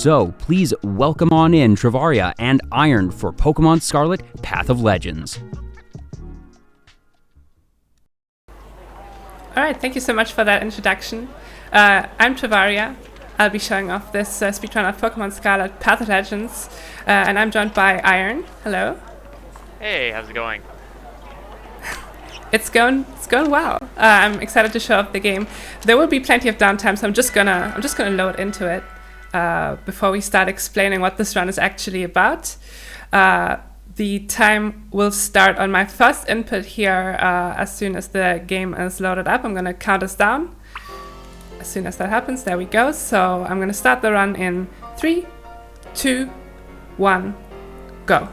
So please welcome on in Trivvaria and Iron for Pokemon Scarlet Path of Legends. Alright, thank you so much for that introduction. I'm Trivvaria. I'll be showing off this speedrun of Pokemon Scarlet Path of Legends, and I'm joined by Iron. Hello. Hey, how's it going? It's going well. I'm excited to show off the game. There will be plenty of downtime, so I'm just gonna load into it before we start explaining what this run is actually about. The time will start on my first input here as soon as the game is loaded up. I'm gonna count us down. As soon as that happens, there we go. So I'm gonna start the run in 3, 2, 1, go.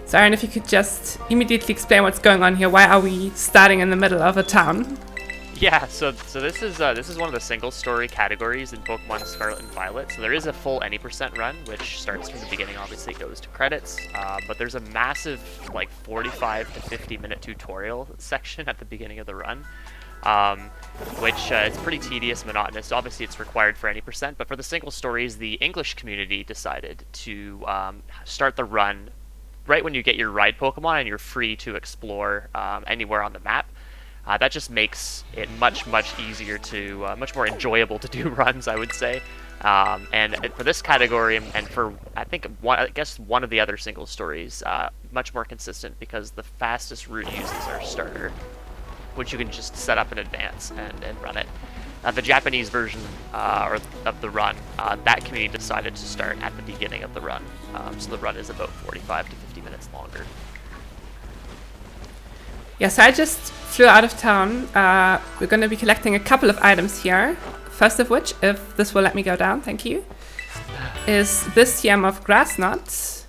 So Aaron, if you could just immediately explain what's going on here. Why are we starting in the middle of a town? Yeah, so this is one of the single story categories in Pokemon Scarlet and Violet. So there is a full any % run, which starts from the beginning. Obviously, goes to credits, but there's a massive like 45 to 50-minute tutorial section at the beginning of the run, which is pretty tedious, monotonous. Obviously, it's required for any %, but for the single stories, the English community decided to start the run right when you get your ride Pokemon and you're free to explore anywhere on the map. That just makes it much easier to, much more enjoyable to do runs, I would say. And for this category, and for I guess one of the other single stories, much more consistent because the fastest route uses our starter, which you can just set up in advance and run it. The Japanese version of the run, that community decided to start at the beginning of the run. So the run is about 45 to 50 minutes longer. Yes, I just flew out of town. We're going to be collecting a couple of items here. First of which, if this will let me go down, thank you, is this yam of grass nuts.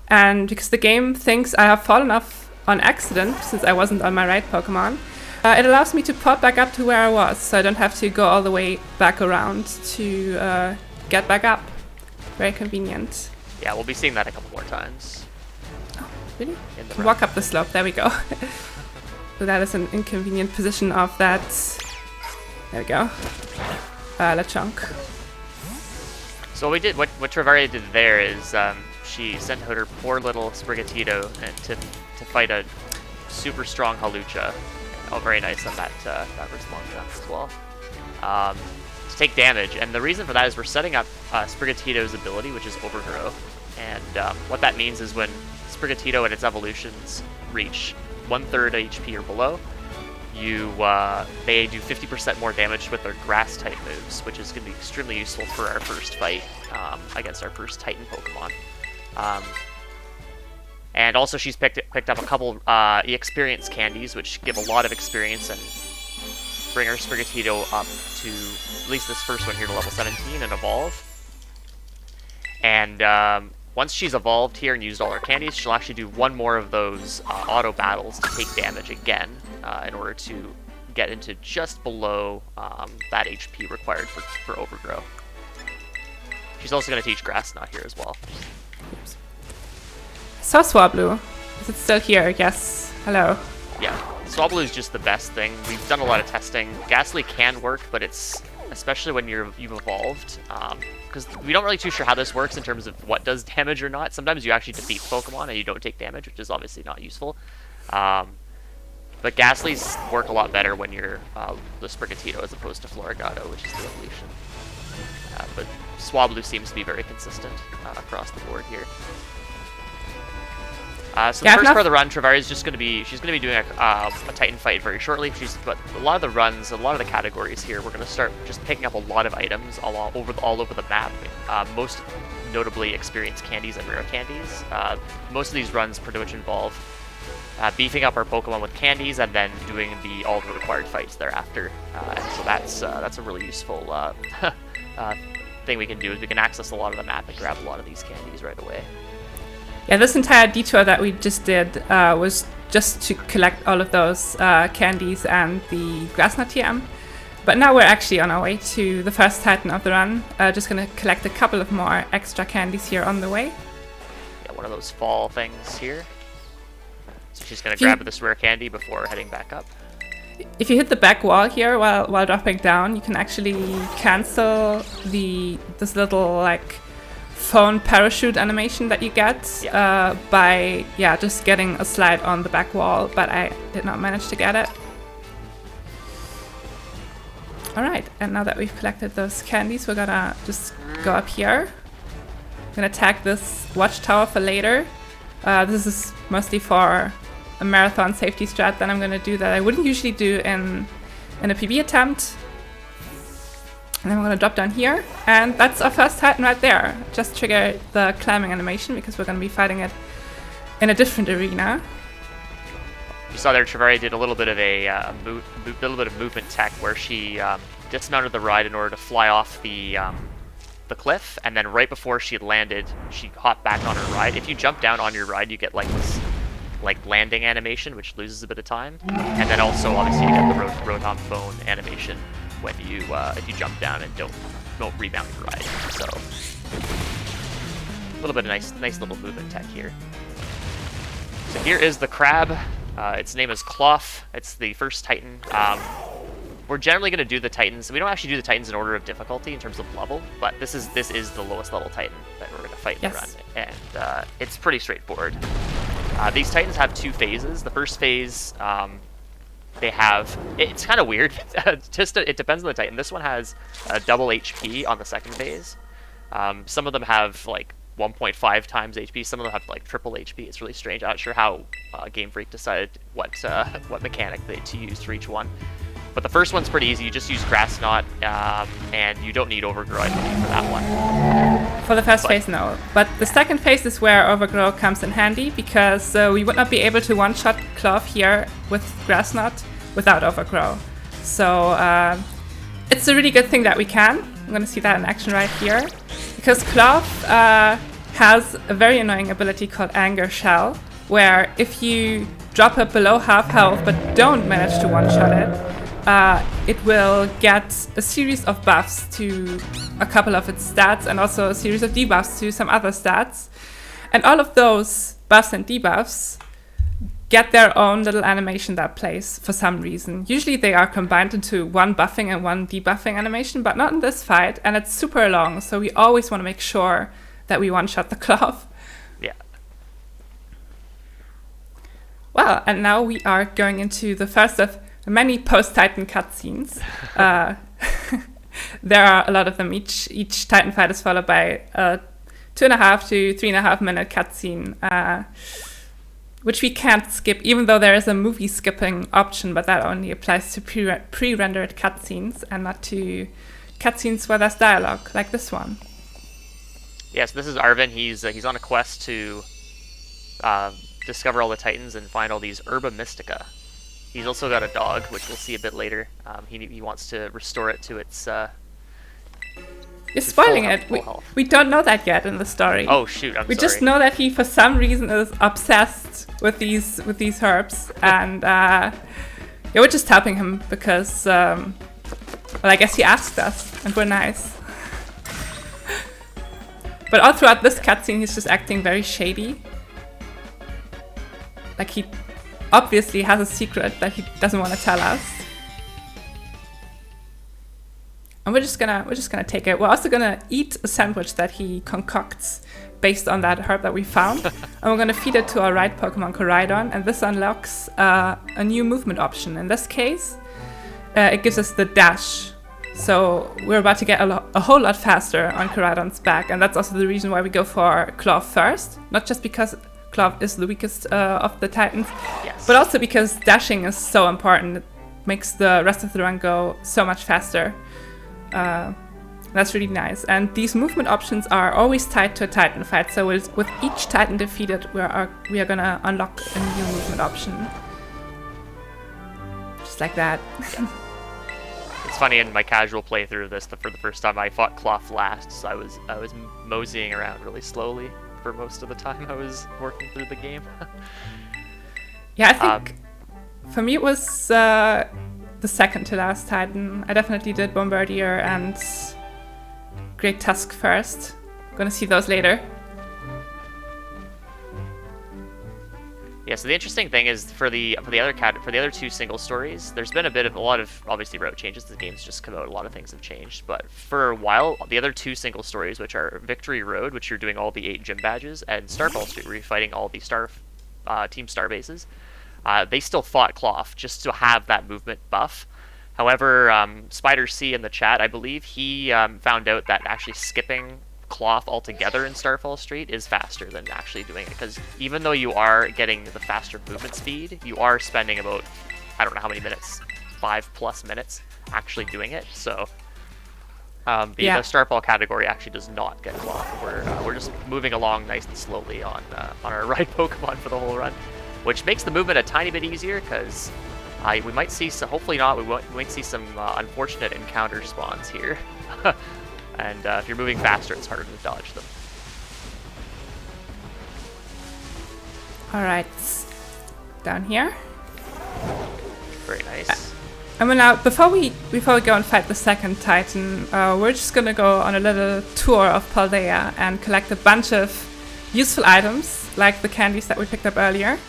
And because the game thinks I have fallen off on accident, since I wasn't on my right Pokemon, it allows me to pop back up to where I was, so I don't have to go all the way back around to get back up. Very convenient. Yeah, we'll be seeing that a couple more times. Oh, really? Can walk up the slope, there we go. So that is an inconvenient position of that. There we go. Lechonk. So what Trivvaria did there is she sent out her poor little Sprigatito and to fight a super strong Halucha. Oh, very nice on that respawn jump as well. To take damage, and the reason for that is we're setting up Sprigatito's ability, which is Overgrow. And what that means is when Sprigatito and its evolutions reach 1/3 HP or below, they do 50% more damage with their grass type moves, which is going to be extremely useful for our first fight against our first Titan Pokemon. And also she's picked up a couple experience candies, which give a lot of experience and bring our Sprigatito up to at least this first one here to level 17 and evolve. And once she's evolved here and used all her candies, she'll actually do one more of those auto battles to take damage again in order to get into just below that HP required for Overgrow. She's also going to teach Grass Knot here as well. Oops. So Swablu, is it still here? Yes. Hello. Yeah, Swablu is just the best thing. We've done a lot of testing. Ghastly can work, but it's especially when you've evolved, because we don't really too sure how this works in terms of what does damage or not. Sometimes you actually defeat Pokemon and you don't take damage, which is obviously not useful. But Ghastlies work a lot better when you're the Sprigatito as opposed to Floragato, which is the evolution. But Swablu seems to be very consistent across the board here. So the first part of the run, Trivvaria is just going to be doing a Titan fight very shortly. But a lot of the runs, a lot of the categories here, we're going to start just picking up a lot of items all over the map. Most notably, experience candies and rare candies. Most of these runs pretty much involve beefing up our Pokemon with candies and then doing all the required fights thereafter. And so that's a really useful thing we can do. Is we can access a lot of the map and grab a lot of these candies right away. Yeah, this entire detour that we just did was just to collect all of those candies and the Grassnut TM. But now we're actually on our way to the first Titan of the run. Just gonna collect a couple of more extra candies here on the way. Yeah, one of those fall things here. So she's gonna grab this rare candy before heading back up. if you hit the back wall here while dropping down, you can actually cancel this little like phone parachute animation that you get by just getting a slide on the back wall, but I did not manage to get it. Alright, and now that we've collected those candies, we're gonna just go up here. I'm gonna tag this watchtower for later. This is mostly for a marathon safety strat that I'm gonna do that I wouldn't usually do in a PB attempt. And then we're gonna drop down here, and that's our first Titan right there. Just trigger the climbing animation because we're gonna be fighting it in a different arena. You saw there, Trivvaria did a little bit of movement tech where she dismounted the ride in order to fly off the cliff, and then right before she had landed, she hopped back on her ride. If you jump down on your ride, you get like this landing animation, which loses a bit of time, and then also obviously you get the rotom phone animation when you if you jump down and don't rebound your ride. So a little bit of nice little movement tech here. So here is the crab. Its name is Cloth. It's the first Titan. We're generally going to do the Titans. We don't actually do the Titans in order of difficulty in terms of level, but this is the lowest level Titan that we're going to fight in the run, and it's pretty straightforward. These Titans have 2 phases. The first phase, it's kind of weird. It depends on the Titan. This one has double HP on the second phase. Some of them have like 1.5 times HP. Some of them have like triple HP. It's really strange. I'm not sure how Game Freak decided what mechanic to use for each one. But the first one's pretty easy. You just use Grass Knot, and you don't need Overgrow, I believe, for that one. For the first phase, no. But the second phase is where Overgrow comes in handy, because we would not be able to one-shot Cloth here with Grass Knot without Overgrow. So it's a really good thing that we can. I'm going to see that in action right here. Because Cloth has a very annoying ability called Anger Shell, where if you drop it below half health but don't manage to one-shot it, it will get a series of buffs to a couple of its stats and also a series of debuffs to some other stats. And all of those buffs and debuffs get their own little animation that plays for some reason. Usually they are combined into one buffing and one debuffing animation, but not in this fight, and it's super long, so we always want to make sure that we one-shot the Cloth. Yeah. Well, and now we are going into the first of many post-Titan cutscenes. There are a lot of them. Each Titan fight is followed by a 2.5 to 3.5 minute cutscene, which we can't skip, even though there is a movie skipping option, but that only applies to pre-rendered cutscenes and not to cutscenes where there's dialogue, like this one. Yes, this is Arvin. He's on a quest to discover all the Titans and find all these Herba Mystica. He's also got a dog, which we'll see a bit later. He wants to restore it to its You're spoiling it. We don't know that yet in the story. Oh shoot! I'm We sorry. just know that he, for some reason, is obsessed with these herbs, and we're just helping him because, well, I guess he asked us, and we're nice. But all throughout this cutscene, he's just acting very shady. Like he obviously has a secret that he doesn't want to tell us. And we're just gonna take it. We're also gonna eat a sandwich that he concocts based on that herb that we found. And we're gonna feed it to our right Pokemon, Koraidon, and this unlocks a new movement option. In this case, it gives us the dash. So we're about to get a whole lot faster on Koraidon's back, and that's also the reason why we go for Cloth first. Not just because Cloth is the weakest of the Titans, yes, but also because dashing is so important. It makes the rest of the run go so much faster. That's really nice. And these movement options are always tied to a Titan fight, so with each Titan defeated, we are gonna unlock a new movement option. Just like that. Yeah. It's funny, in my casual playthrough of this, for the first time, I fought Cloth last, so I was moseying around really slowly for most of the time I was working through the game. Yeah, I think for me it was the second to last Titan. I definitely did Bombardier and Great Tusk first. I'm gonna see those later. Yeah, Yeah, so the interesting thing is for the other two single stories, there's been a lot of obviously route changes. The game's just come out, a lot of things have changed. But for a while, the other two single stories, which are Victory Road, which you're doing all the 8 gym badges, and Starfall Street, where you're fighting all the Team Star bases, they still fought Cloth just to have that movement buff. However, Spider C in the chat, I believe he found out that actually skipping Cloth altogether in Starfall Street is faster than actually doing it, because even though you are getting the faster movement speed, you are spending about, I don't know how many minutes, 5+ minutes actually doing it. So the Starfall category actually does not get Cloth. We're just moving along nice and slowly on our ride Pokemon for the whole run, which makes the movement a tiny bit easier, because we might see some, hopefully not, we might see some unfortunate encounter spawns here. And if you're moving faster, it's harder to dodge them. Alright, down here. Very nice. And now, before we go and fight the second Titan, we're just gonna go on a little tour of Paldea and collect a bunch of useful items, like the candies that we picked up earlier.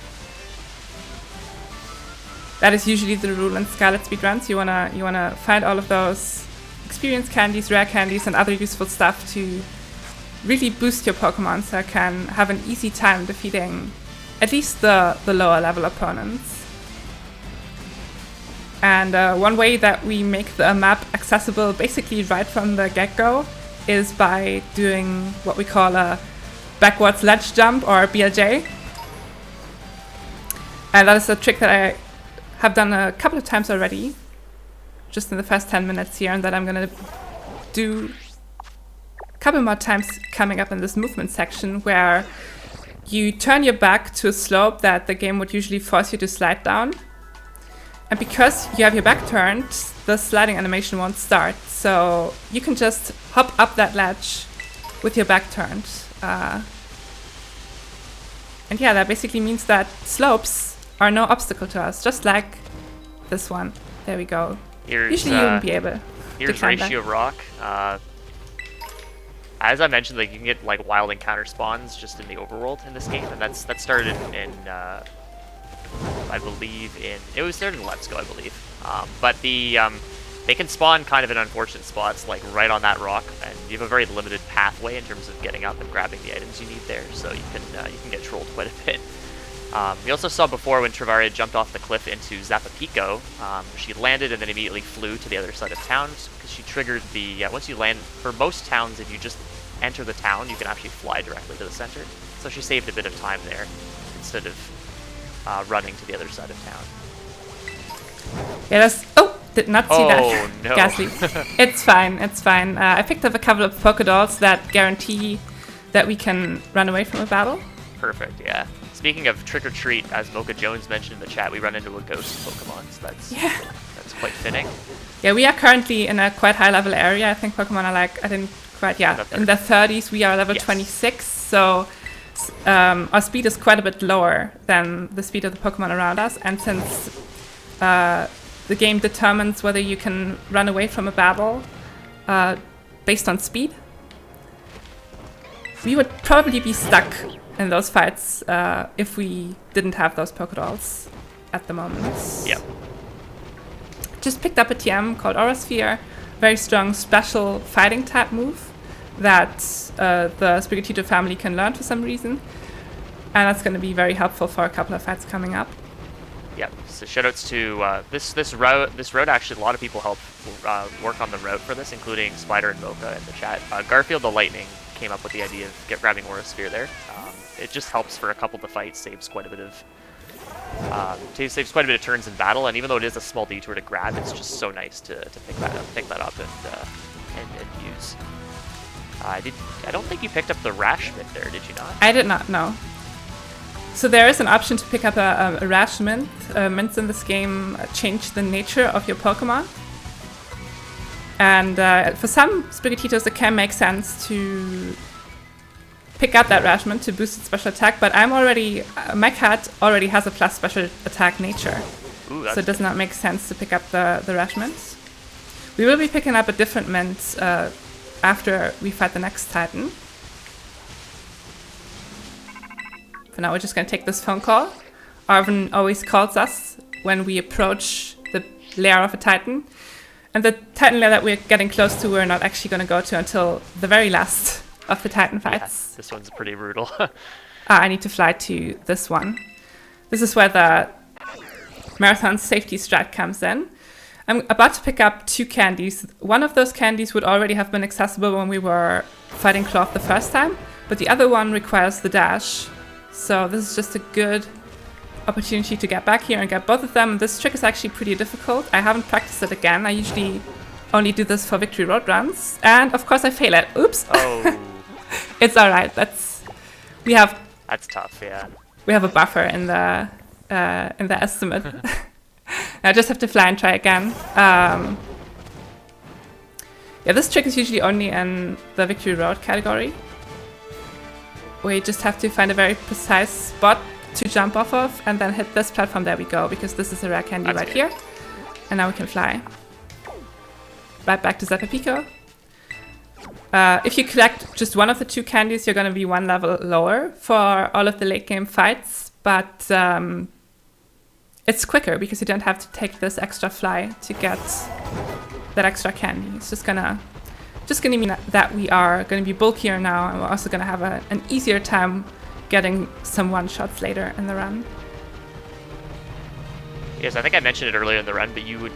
That is usually the rule in Scarlet speedruns. You wanna find all of those experience candies, rare candies, and other useful stuff to really boost your Pokemon so you can have an easy time defeating at least the lower level opponents. And one way that we make the map accessible basically right from the get-go is by doing what we call a backwards ledge jump, or BLJ. And that is a trick that I have done a couple of times already, just in the first 10 minutes here, and that I'm gonna do a couple more times coming up in this movement section, where you turn your back to a slope that the game would usually force you to slide down. And because you have your back turned, the sliding animation won't start. So you can just hop up that ledge with your back turned. And yeah, that basically means that slopes are no obstacle to us, just like this one. There we go. Usually you wouldn't be able to Here's climb Ratio that. Rock. As I mentioned, like, you can get like wild encounter spawns just in the overworld in this game, and that started in I believe it was started in Let's Go, I believe. But they can spawn kind of in unfortunate spots, like right on that rock, and you have a very limited pathway in terms of getting up and grabbing the items you need there, so you can get trolled quite a bit. We also saw before when Trivvaria jumped off the cliff into Zapapico, she landed and then immediately flew to the other side of town, because she triggered the, once you land, for most towns, if you just enter the town, you can actually fly directly to the center. So she saved a bit of time there, instead of running to the other side of town. Yeah, that's... Oh! Did not see that. Oh, no. Ghastly. It's fine, it's fine. I picked up a couple of Pokédolls that guarantee that we can run away from a battle. Perfect, yeah. Speaking of Trick or Treat, as Mocha Jones mentioned in the chat, we run into a ghost Pokemon, so that's quite fitting. Yeah, we are currently in a quite high level area. I think Pokemon are like, I didn't quite, in their 30s. We are level 26, so our speed is quite a bit lower than the speed of the Pokemon around us. And since the game determines whether you can run away from a battle based on speed, we would probably be stuck in those fights if we didn't have those Pokédolls at the moment. Yep. Just picked up a TM called Aura Sphere, very strong special fighting type move that the Sprigatito family can learn for some reason, and that's going to be very helpful for a couple of fights coming up. Yep. So shoutouts to this route. This route, actually, a lot of people help work on the route for this, including Spider and Mocha in the chat. Garfield the Lightning came up with the idea of grabbing Aura Sphere there. It just helps for a couple of the fights, saves quite a bit of turns in battle, and even though it is a small detour to grab, it's just so nice to pick that up and use. I don't think you picked up the Rash Mint there, did you not? I did not, no. So there is an option to pick up a Rash Mint. Mints in this game change the nature of your Pokemon. And for some Sprigatitos, it can make sense to pick up that Rash Mint to boost its special attack, but my cat already has a plus special attack nature. Ooh, so it does not make sense to pick up the Rash Mints. We will be picking up a different mint after we fight the next Titan. For now, we're just going to take this phone call. Arvin always calls us when we approach the lair of a Titan. And the Titan lair that we're getting close to, we're not actually going to go to until the very last of the Titan fights. Yeah, this one's pretty brutal. I need to fly to this one. This is where the marathon safety strat comes in. I'm about to pick up 2 candies. One of those candies would already have been accessible when we were fighting Cloth the first time, but the other one requires the dash. So this is just a good opportunity to get back here and get both of them. This trick is actually pretty difficult. I haven't practiced it again. I usually only do this for Victory Road runs. And of course I fail it. Oops. Oh. It's alright. That's tough, yeah. We have a buffer in the estimate. I just have to fly and try again. Yeah, this trick is usually only in the Victory Road category. We just have to find a very precise spot to jump off of and then hit this platform. There we go, because this is a rare candy right here. And now we can fly. Right back to Zappa Pico. If you collect just one of the 2 candies, you're going to be 1 level lower for all of the late game fights, but it's quicker because you don't have to take this extra fly to get that extra candy. It's just gonna mean that we are going to be bulkier now, and we're also going to have an easier time getting some one-shots later in the run. Yes, I think I mentioned it earlier in the run, but you would,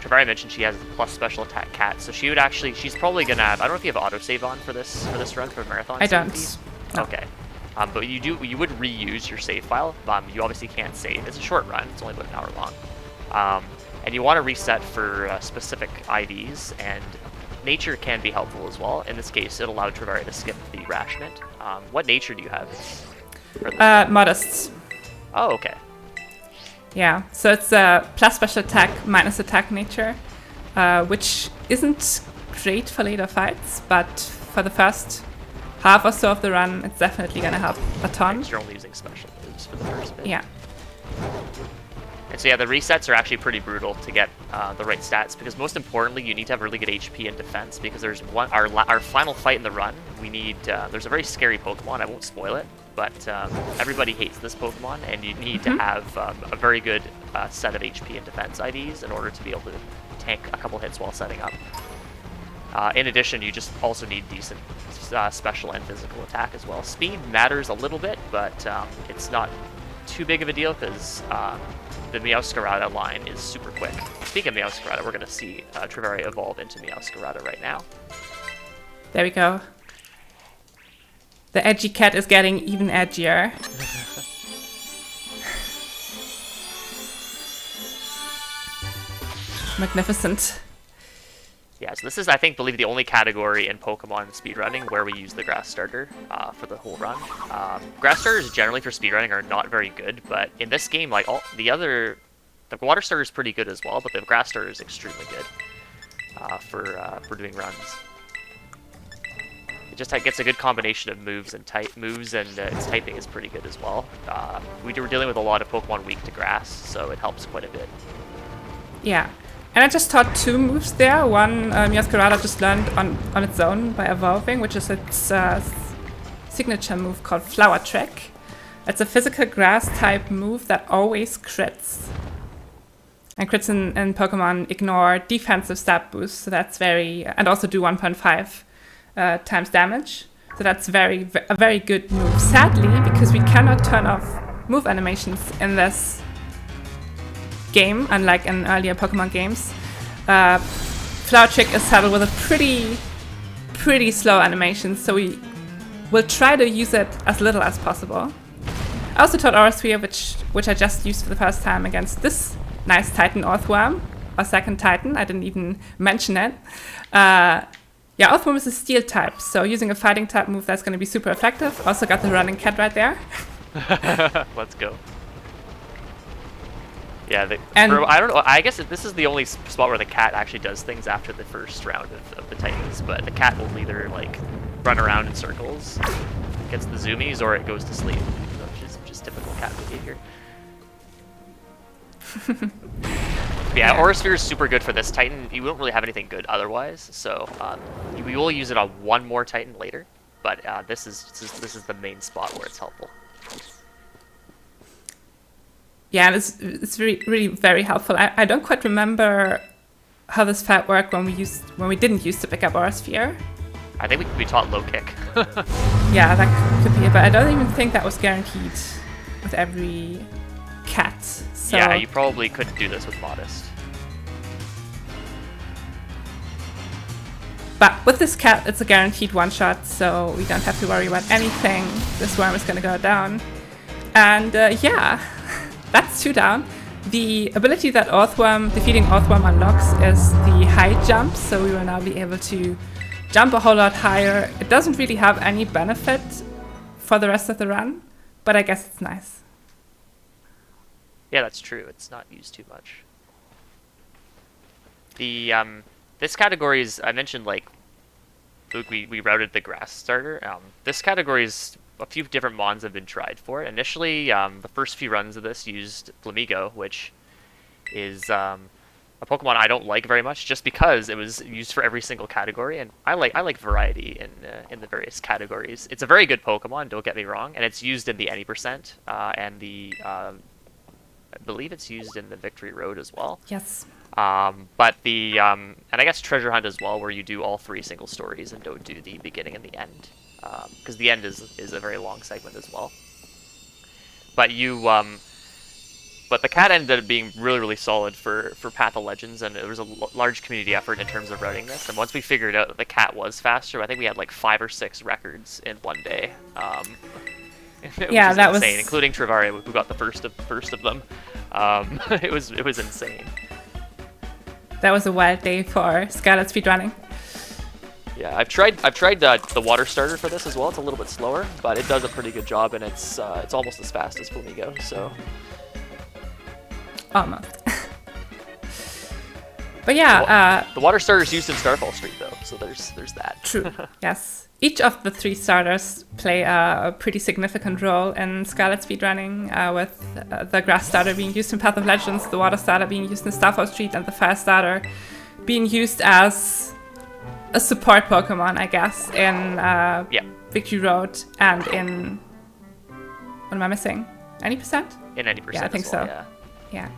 Trivvaria mentioned she has the plus special attack cat, so she would actually, she's probably gonna have, I don't know if you have autosave on for this run for marathon. I don't. No. Okay. But you would reuse your save file. You obviously can't save. It's a short run. It's only about an hour long. And you want to reset for specific IVs, and nature can be helpful as well. In this case, it allowed Trivvaria to skip the rationment. What nature do you have? Modest. Oh, okay. Yeah, so it's plus special attack minus attack nature, which isn't great for later fights, but for the first half or so of the run, it's definitely going to help a ton. You're only using special moves for the first bit. Yeah. And so yeah, the resets are actually pretty brutal to get the right stats, because most importantly, you need to have really good HP and defense, because there's our final fight in the run. We need there's a very scary Pokemon. I won't spoil it, but everybody hates this Pokemon, and you need to have a very good set of HP and defense IDs in order to be able to tank a couple hits while setting up. In addition, you just also need decent special and physical attack as well. Speed matters a little bit, but it's not too big of a deal, because the Meowscarada line is super quick. Speaking of Meowscarada, we're going to see Trivvaria evolve into Meowscarada right now. There we go. The edgy cat is getting even edgier. Magnificent. Yeah, so this is, I think, believe the only category in Pokemon speedrunning where we use the Grass Starter for the whole run. Grass Starters generally for speedrunning are not very good, but in this game, like all the other, the Water Starter is pretty good as well, but the Grass Starter is extremely good for doing runs. It just gets a good combination of moves and its typing is pretty good as well. We were dealing with a lot of Pokemon weak to Grass, so it helps quite a bit. Yeah. And I just taught 2 moves there. One, Meowscarada just learned on its own by evolving, which is its signature move called Flower Trick. It's a physical grass type move that always crits. And crits in Pokemon ignore defensive stat boosts, so that's and also do 1.5 times damage. So that's a very good move. Sadly, because we cannot turn off move animations in this game, unlike in earlier Pokemon games, Flower Trick is saddled with a pretty slow animation, so we will try to use it as little as possible. I also taught Aura Sphere, which I just used for the first time against this nice Titan Earthworm, our second Titan. I didn't even mention it. Yeah, Earthworm is a Steel type, so using a fighting type move, that's going to be super effective. Also got the running cat right there. Let's go. Yeah, I don't know. I guess this is the only spot where the cat actually does things after the first round of the Titans, but the cat will either like run around in circles, gets the zoomies, or it goes to sleep, which is just typical cat behavior. Yeah, Aura Sphere is super good for this Titan. You won't really have anything good otherwise, so we will use it on one more Titan later, but this is the main spot where it's helpful. Yeah, and it's really very helpful. I don't quite remember how this fat worked when we didn't use the pickup or sphere. I think we taught low kick. Yeah, that could be it, but I don't even think that was guaranteed with every cat. So Yeah, you probably couldn't do this with modest. But with this cat, it's a guaranteed one-shot, so we don't have to worry about anything. This worm is going to go down. And yeah, that's 2 down. The ability that defeating Earthworm unlocks is the high jump, so we will now be able to jump a whole lot higher. It doesn't really have any benefit for the rest of the run, but I guess it's nice. Yeah, that's true. It's not used too much. The this category is, I mentioned, like, Luke, we routed the grass starter. This category is a few different mons have been tried for it. Initially, the first few runs of this used Flamigo, which is a Pokemon I don't like very much, just because it was used for every single category, and I like variety in the various categories. It's a very good Pokemon, don't get me wrong, and it's used in the any percent and the I believe it's used in the Victory Road as well. Yes. But the and I guess Treasure Hunt as well, where you do all 3 single stories and don't do the beginning and the end, because the end is a very long segment as well. But but the cat ended up being really solid for Path of Legends, and it was a large community effort in terms of routing this. And once we figured out that the cat was faster, I think we had like 5 or 6 records in one day. Yeah, that insane, was including Trivvaria, who got the first of them. It was insane. That was a wild day for Scarlet speedrunning. Yeah, I've tried the water starter for this as well. It's a little bit slower, but it does a pretty good job, and it's almost as fast as Flamigo. So almost. But yeah, the water starter is used in Starfall Street though, so there's that. True. Yes. Each of the 3 starters play a pretty significant role in Scarlet speedrunning, with the grass starter being used in Path of Legends, the water starter being used in Starfall Street, and the fire starter being used as a support Pokemon, I guess, in Victory Road and in... What am I missing? Any percent? In any percent. Yeah, I think well, so. Yeah.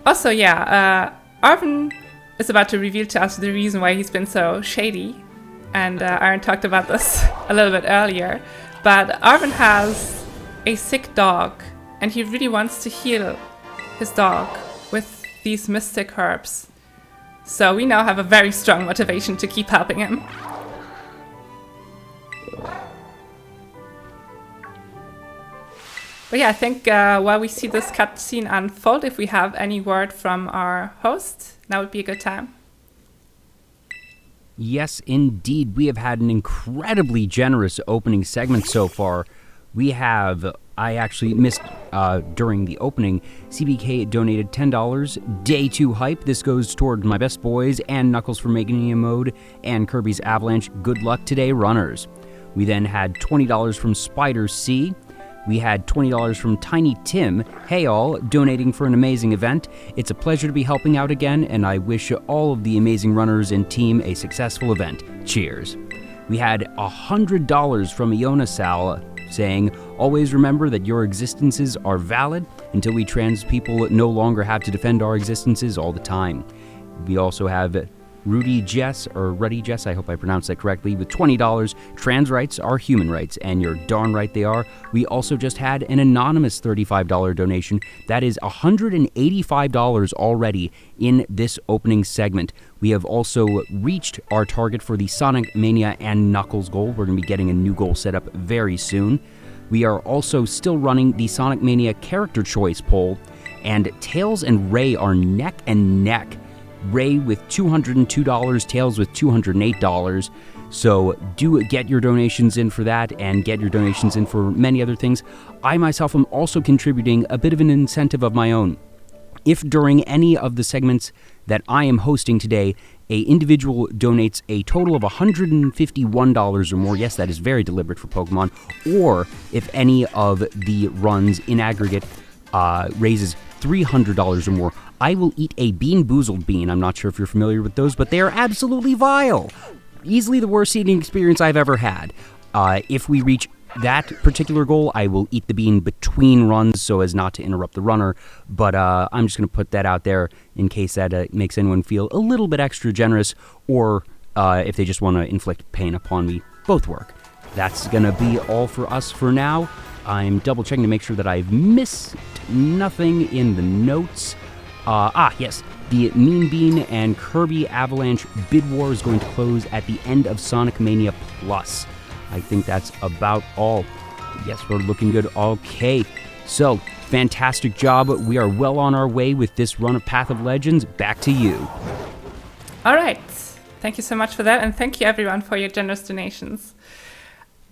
Also, Arvin is about to reveal to us the reason why he's been so shady, and Aaron talked about this a little bit earlier, but Arvin has a sick dog, and he really wants to heal his dog with these mystic herbs. So we now have a very strong motivation to keep helping him. But yeah, I think while we see this cutscene unfold, if we have any word from our host, that would be a good time. Yes, indeed. We have had an incredibly generous opening segment so far. I actually missed during the opening. CBK donated $10. Day 2 hype. This goes toward my best boys and Knuckles for Mania Mode and Kirby's Avalanche. Good luck today, runners. We then had $20 from Spider C. We had $20 from Tiny Tim. Hey all, donating for an amazing event. It's a pleasure to be helping out again, and I wish all of the amazing runners and team a successful event. Cheers. We had $100 from Iona Sal saying, always remember that your existences are valid until we trans people no longer have to defend our existences all the time. We also have Ruddy Jess, I hope I pronounced that correctly, with $20. Trans rights are human rights, and you're darn right they are. We also just had an anonymous $35 donation. That is $185 already in this opening segment. We have also reached our target for the Sonic Mania and Knuckles goal. We're going to be getting a new goal set up very soon. We are also still running the Sonic Mania character choice poll, and Tails and Ray are neck and neck. Ray with $202, Tails with $208. So do get your donations in for that, and get your donations in for many other things. I myself am also contributing a bit of an incentive of my own. If during any of the segments that I am hosting today, a individual donates a total of $151 or more, yes, that is very deliberate for Pokemon, or if any of the runs in aggregate raises $300 or more, I will eat a Bean Boozled bean. I'm not sure if you're familiar with those, but they are absolutely vile. Easily the worst eating experience I've ever had. If we reach that particular goal, I will eat the bean between runs so as not to interrupt the runner. But I'm just going to put that out there in case that makes anyone feel a little bit extra generous, or if they just want to inflict pain upon me. Both work. That's going to be all for us for now. I'm double checking to make sure that I've missed nothing in the notes. Yes. The Mean Bean and Kirby Avalanche bid war is going to close at the end of Sonic Mania Plus. I think that's about all. Yes, we're looking good. Okay. So, fantastic job. We are well on our way with this run of Path of Legends. Back to you. All right. Thank you so much for that. And thank you, everyone, for your generous donations.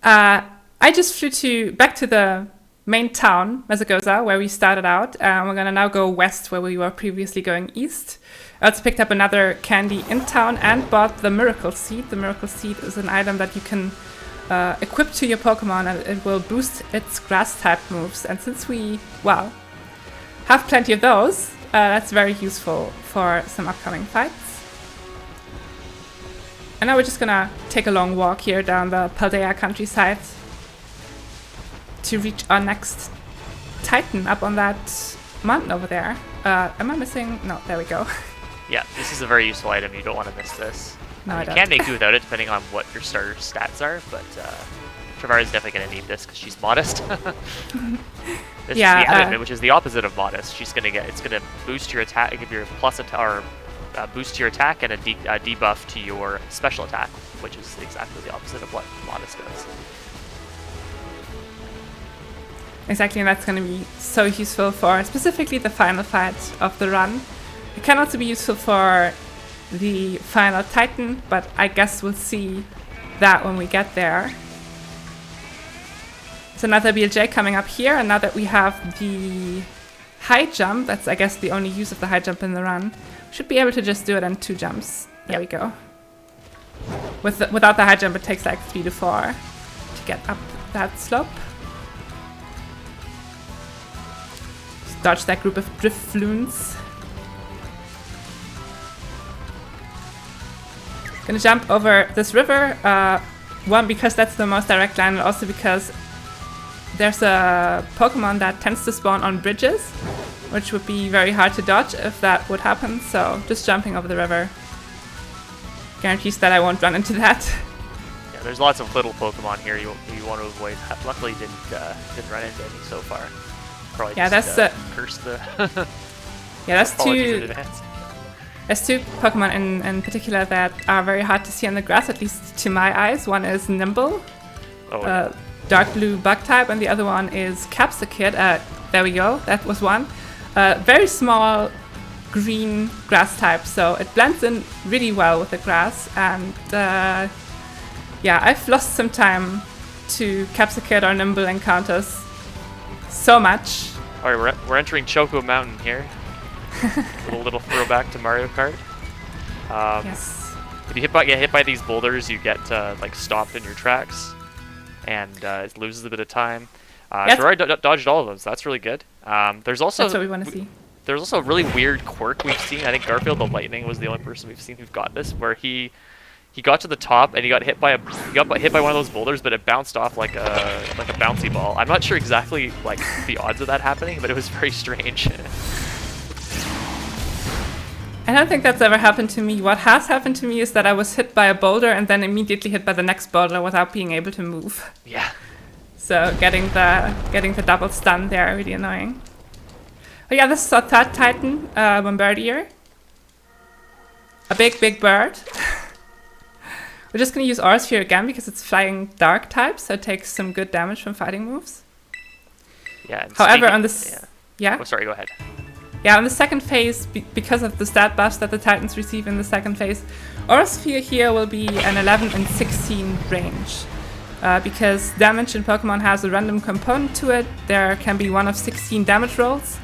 I just flew back to the main town, Mesagoza, where we started out. We're going to now go west, where we were previously going east. I also picked up another candy in town and bought the Miracle Seed. The Miracle Seed is an item that you can equip to your Pokemon, and it will boost its grass-type moves. And since we, have plenty of those, that's very useful for some upcoming fights. And now we're just going to take a long walk here down the Paldea countryside to reach our next Titan up on that mountain over there. Am I missing? No, there we go. Yeah, this is a very useful item. You don't want to miss this. No, you can make do without it depending on what your starter stats are, but Trivvaria is definitely going to need this because she's modest. This is the Adamant, which is the opposite of modest. It's going to boost your attack, give you a plus attack, or boost to your attack and a debuff to your special attack, which is exactly the opposite of what modest does. Exactly, and that's going to be so useful for specifically the final fight of the run. It can also be useful for the final Titan, but I guess we'll see that when we get there. So another BLJ coming up here, and now that we have the high jump, that's I guess the only use of the high jump in the run, we should be able to just do it in 2 jumps. There we go. Without the high jump, it takes like 3 to 4 to get up that slope. Dodge that group of Drifloons. Gonna jump over this river, one because that's the most direct line, and also because there's a Pokemon that tends to spawn on bridges, which would be very hard to dodge if that would happen, so just jumping over the river guarantees that I won't run into that. Yeah, there's lots of little Pokemon here you want to avoid. Luckily didn't run into any so far. Probably just curse the that's two. There's 2 Pokemon in particular that are very hard to see on the grass, at least to my eyes. One is Nimble, dark blue bug type, and the other one is Capsicid. There we go, that was one. Very small green grass type, so it blends in really well with the grass. And I've lost some time to Capsicid or Nimble encounters. So much. Alright, we're entering Choco Mountain here. a little throwback to Mario Kart. Yes. If you get hit by these boulders, you get like stopped in your tracks, and it loses a bit of time. Trivvaria dodged all of them, so that's really good. There's also that's what we want to see. There's also a really weird quirk we've seen. I think Garfield the Lightning was the only person we've seen who got this, where he got to the top and he got hit by one of those boulders, but it bounced off like a bouncy ball. I'm not sure exactly like the odds of that happening, but it was very strange. I don't think that's ever happened to me. What has happened to me is that I was hit by a boulder and then immediately hit by the next boulder without being able to move. Yeah. So getting the double stun there, really annoying. Oh yeah, this is our 3rd Titan, Bombardier. A big bird. We're just going to use Aura Sphere again because it's flying dark type, so it takes some good damage from fighting moves. Yeah. However, on this... Yeah? Oh, sorry, go ahead. Yeah, on the second phase, because of the stat buffs that the Titans receive in the second phase, Aura Sphere here will be an 11 and 16 range. Because damage in Pokemon has a random component to it, there can be 1 of 16 damage rolls,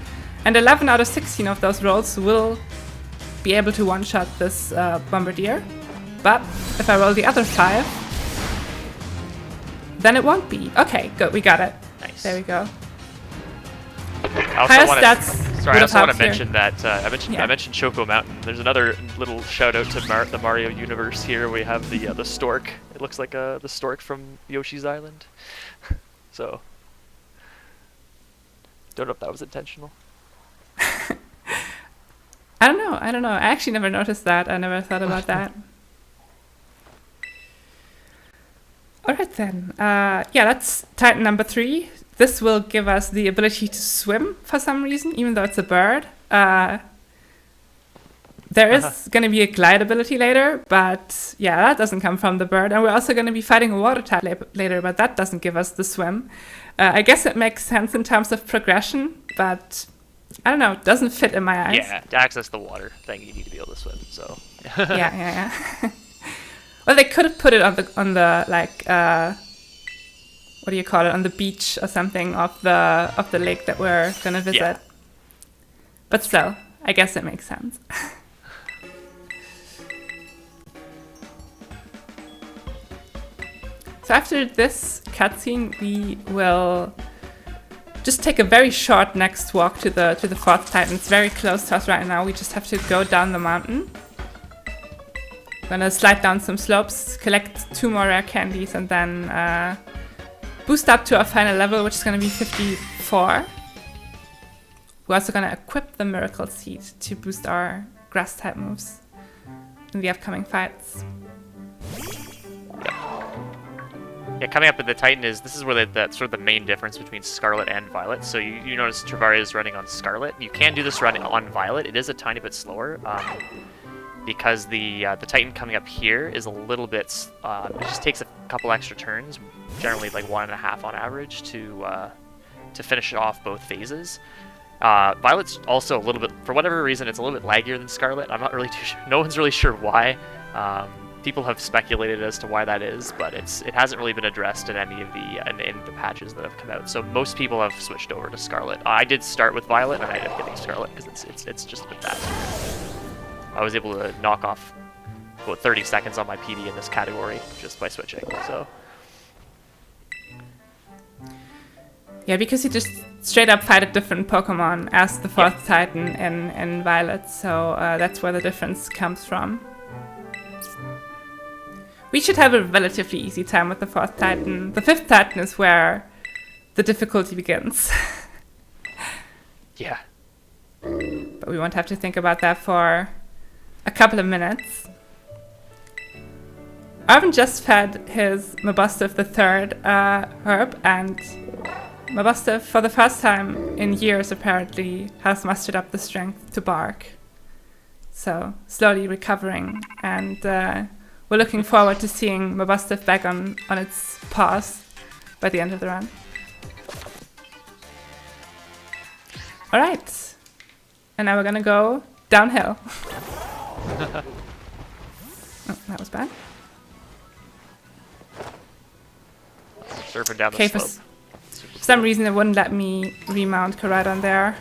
and 11 out of 16 of those rolls will be able to one-shot this Bombardier. But if I roll the other 5, then it won't be. Okay, good, we got it. Nice. There we go. I also want to mention that I mentioned Choco Mountain. There's another little shout out to the Mario universe here. We have the stork. It looks like the stork from Yoshi's Island. So don't know if that was intentional. I don't know. I actually never noticed that. I never thought about that. All right then. Yeah, that's Titan number 3. This will give us the ability to swim for some reason, even though it's a bird. There is going to be a glide ability later, but yeah, that doesn't come from the bird. And we're also going to be fighting a water type later, but that doesn't give us the swim. I guess it makes sense in terms of progression, but I don't know, it doesn't fit in my eyes. Yeah, to access the water thing, you need to be able to swim. So yeah. Well, they could have put it on the like what do you call it, on the beach or something of the lake that we're gonna visit. Yeah. But still, I guess it makes sense. So after this cutscene, we will just take a very short next walk to the 4th Titan. It's very close to us right now. We just have to go down the mountain. Gonna slide down some slopes, collect 2 more rare candies, and then boost up to our final level, which is gonna be 54. We're also gonna equip the Miracle Seed to boost our grass type moves in the upcoming fights. Yeah, coming up with the Titan this is where that's sort of the main difference between Scarlet and Violet. So you notice Trivvaria is running on Scarlet. You can do this running on Violet. It is a tiny bit slower because the Titan coming up here is a little bit. It just takes a couple extra turns, generally like 1.5 on average, to finish off both phases. Violet's also a little bit, for whatever reason, it's a little bit laggier than Scarlet. I'm not really too sure. No one's really sure why. People have speculated as to why that is, but it hasn't really been addressed in any of the patches that have come out. So most people have switched over to Scarlet. I did start with Violet, and I ended up getting Scarlet because it's just a bit faster. I was able to knock off about 30 seconds on my PD in this category just by switching. So yeah, because you just straight up fight a different Pokemon as the 4th Titan in Violet, so that's where the difference comes from. We should have a relatively easy time with the 4th Titan. The 5th Titan is where the difficulty begins. Yeah. But we won't have to think about that for a couple of minutes. Arvin just fed his Mabustiff the 3rd herb, and Mabustiff, for the first time in years apparently, has mustered up the strength to bark. So, slowly recovering, and we're looking forward to seeing Mabustiff back on its paws by the end of the run. Alright. And now we're gonna go downhill. Oh, that was bad. Surfing down the Okay, slope. for some reason it wouldn't let me remount Koraidon there.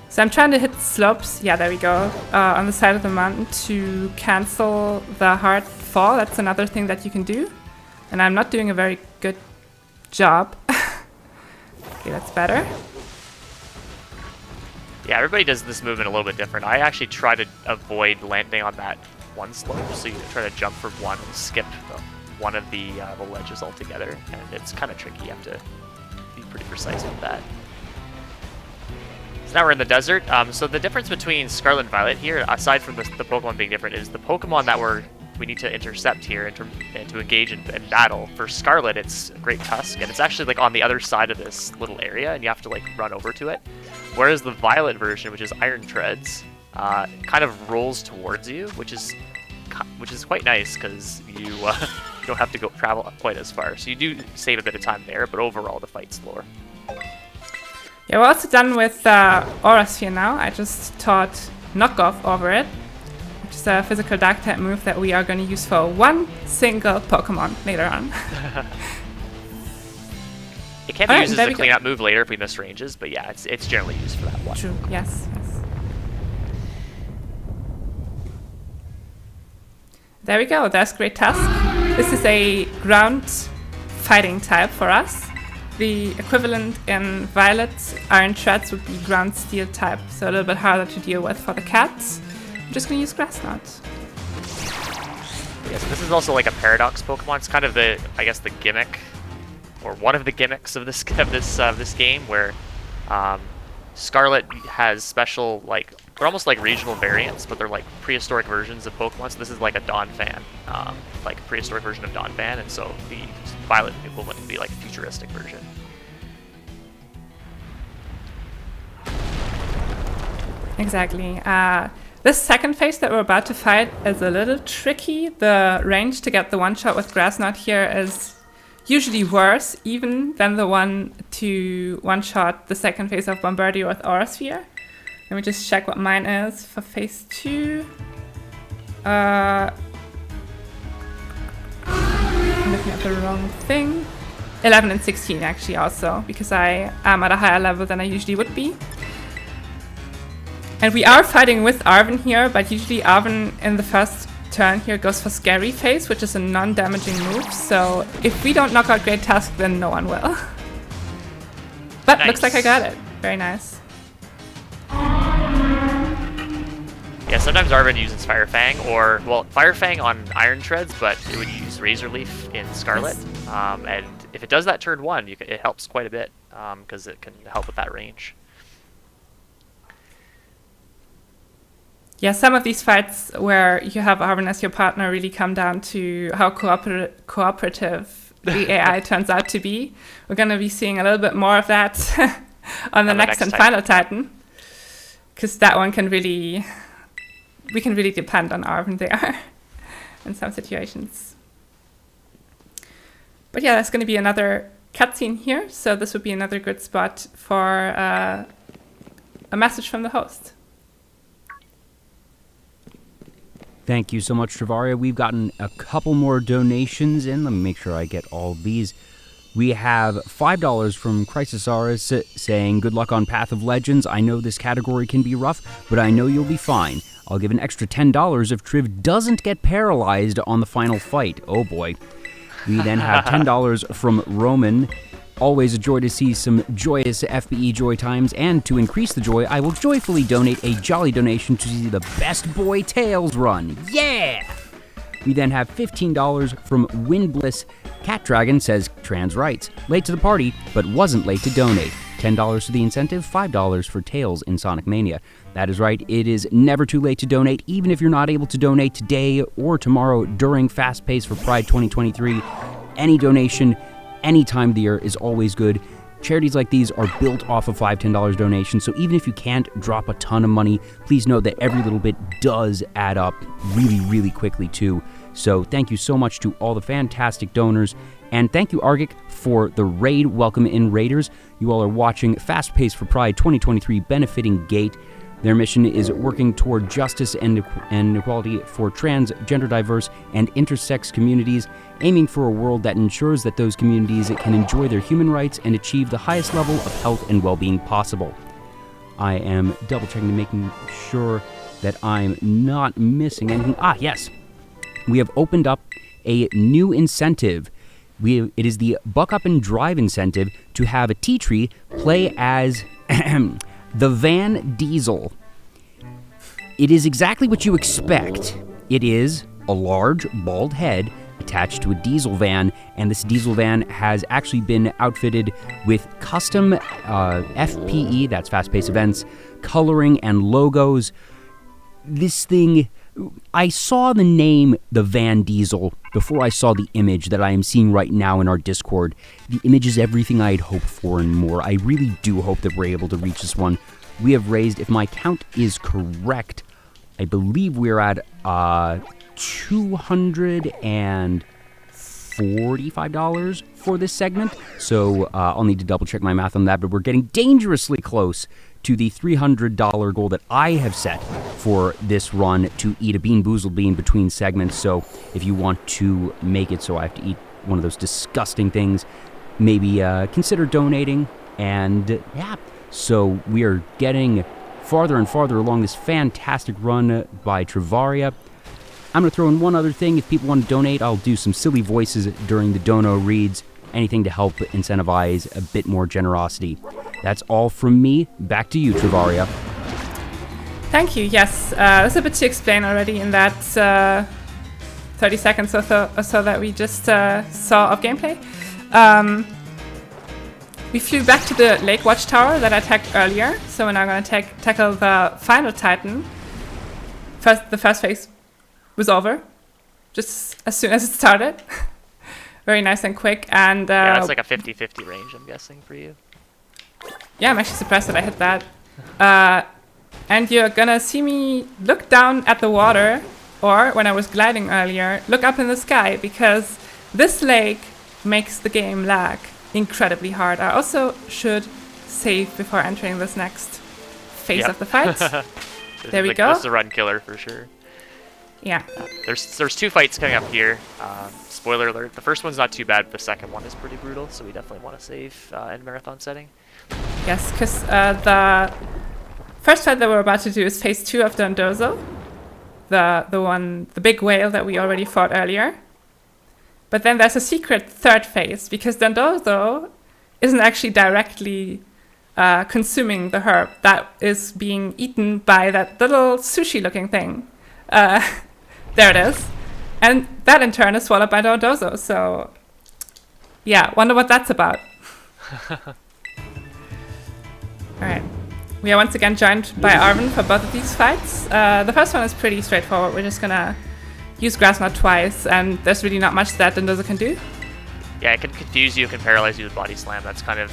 So I'm trying to hit slopes, yeah, there we go, on the side of the mountain to cancel the hard fall. That's another thing that you can do. And I'm not doing a very good job. Okay, that's better. Yeah, everybody does this movement a little bit different. I actually try to avoid landing on that one slope, so you try to jump from one and skip one of the ledges altogether, and it's kind of tricky. You have to be pretty precise with that. So now we're in the desert. So the difference between Scarlet and Violet here, aside from the Pokemon being different, is the Pokemon that we need to intercept here and to engage in battle. For Scarlet, it's Great Tusk, and it's actually like on the other side of this little area, and you have to like run over to it. Whereas the Violet version, which is Iron Treads, kind of rolls towards you, which is quite nice because you don't have to go travel quite as far. So you do save a bit of time there, but overall the fight's slower. Yeah, we're also done with Aura Sphere now. I just taught Knockoff over it, which is a physical dark type move that we are going to use for one single Pokemon later on. It can be used as a cleanup move later if we miss ranges, but yeah, it's generally used for that one. True, yes. There we go, there's Great Tusk. This is a ground fighting type for us. The equivalent in Violet Iron Treads would be ground steel type, so a little bit harder to deal with for the cats. I'm just going to use Grass Knot. Yeah, so this is also like a paradox Pokemon. It's kind of the, I guess, the gimmick, or one of the gimmicks of this game, where Scarlet has special, like, they're almost like regional variants, but they're like prehistoric versions of Pokemon. So this is like a Donphan, like a prehistoric version of Donphan, and so the Violet equivalent would be like a futuristic version. Exactly. This second phase that we're about to fight is a little tricky. The range to get the one-shot with Grass Knot here is usually worse even than the one to one-shot the second phase of Bombardier with Aura Sphere. Let me just check what mine is for phase 2. I'm looking at the wrong thing. 11 and 16 actually also, because I am at a higher level than I usually would be. And we are fighting with Arven here, but usually Arven in the first turn here goes for Scary Phase, which is a non-damaging move. So if we don't knock out Great Tusk, then no one will. But Nice. Looks like I got it. Very nice. Yeah, sometimes Arven uses Fire Fang, or, well, Fire Fang on Iron Treads, but it would use Razor Leaf in Scarlet. And if it does that turn 1, it helps quite a bit, because it can help with that range. Yeah, some of these fights where you have Arven as your partner really come down to how cooperative the AI turns out to be. We're going to be seeing a little bit more of that on the next and final Titan, because that one can really, we can really depend on Arven there in some situations. But yeah, there's going to be another cutscene here, so this would be another good spot for a message from the host. Thank you so much, Trivvaria. We've gotten a couple more donations in. Let me make sure I get all of these. We have $5 from Chrysosaurus saying, "Good luck on Path of Legends. I know this category can be rough, but I know you'll be fine. I'll give an extra $10 if Triv doesn't get paralyzed on the final fight." Oh boy. We then have $10 from Roman. "Always a joy to see some joyous FBE joy times, and to increase the joy, I will joyfully donate a jolly donation to see the best boy Tails run. Yeah!" We then have $15 from Windbliss. Cat Dragon says, "Trans rights. Late to the party, but wasn't late to donate. $10 for the incentive, $5 for Tails in Sonic Mania." That is right, it is never too late to donate, even if you're not able to donate today or tomorrow during Fast Pace for Pride 2023. Any donation, any time of the year is always good. Charities like these are built off of $5, $10 donations, so even if you can't drop a ton of money, please know that every little bit does add up really, really quickly too. So thank you so much to all the fantastic donors, and thank you, Argic, for the raid. Welcome in, Raiders. You all are watching Fast Pace for Pride 2023 benefiting Gate. Their mission is working toward justice and equality for trans, gender diverse, and intersex communities, aiming for a world that ensures that those communities can enjoy their human rights and achieve the highest level of health and well-being possible. I am double-checking to making sure that I'm not missing anything. Ah, yes. We have opened up a new incentive. It is the Buck Up and Drive incentive to have a T-Tree play as the Van Diesel. It is exactly what you expect. It is a large, bald head attached to a diesel van, and this diesel van has actually been outfitted with custom FPE, that's fast-paced events, coloring and logos. This thing, I saw the name, the Van Diesel, before I saw the image that I am seeing right now in our Discord. The image is everything I had hoped for and more. I really do hope that we're able to reach this one. We have raised, if my count is correct, I believe we're at $245 for this segment. So I'll need to double check my math on that, but we're getting dangerously close to the $300 goal that I have set for this run, to eat a Bean Boozled Bean between segments. So if you want to make it so I have to eat one of those disgusting things, maybe consider donating. And yeah, so we are getting farther and farther along this fantastic run by Trivvaria. I'm going to throw in one other thing. If people want to donate, I'll do some silly voices during the dono reads. Anything to help incentivize a bit more generosity. That's all from me. Back to you, Trivvaria. Thank you. Yes, there's a bit to explain already in that 30 seconds or so that we just saw of gameplay. We flew back to the Lake Watchtower that I tagged earlier, so we're now going to tackle the final Titan. The first phase was over, just as soon as it started. Very nice and quick, and yeah, it's like a 50-50 range, I'm guessing, for you. Yeah, I'm actually surprised that I hit that. And you're gonna see me look down at the water, or when I was gliding earlier, look up in the sky, because this lake makes the game lag incredibly hard. I also should save before entering this next phase of the fight. There we go. This is a run killer for sure. Yeah. There's 2 fights coming up here. Spoiler alert, the first one's not too bad, but the second one is pretty brutal, so we definitely want to save in marathon setting. Yes, because the first fight that we're about to do is phase 2 of Dondozo, the big whale that we already fought earlier. But then there's a secret third phase, because Dondozo isn't actually directly consuming the herb that is being eaten by that little sushi-looking thing. There it is. And that in turn is swallowed by Dondozo, so yeah, wonder what that's about. Alright. We are once again joined by Arvin for both of these fights. The first one is pretty straightforward. We're just gonna use Grass Knot twice, and there's really not much that Dondozo can do. Yeah, it can confuse you, it can paralyze you with Body Slam. That's kind of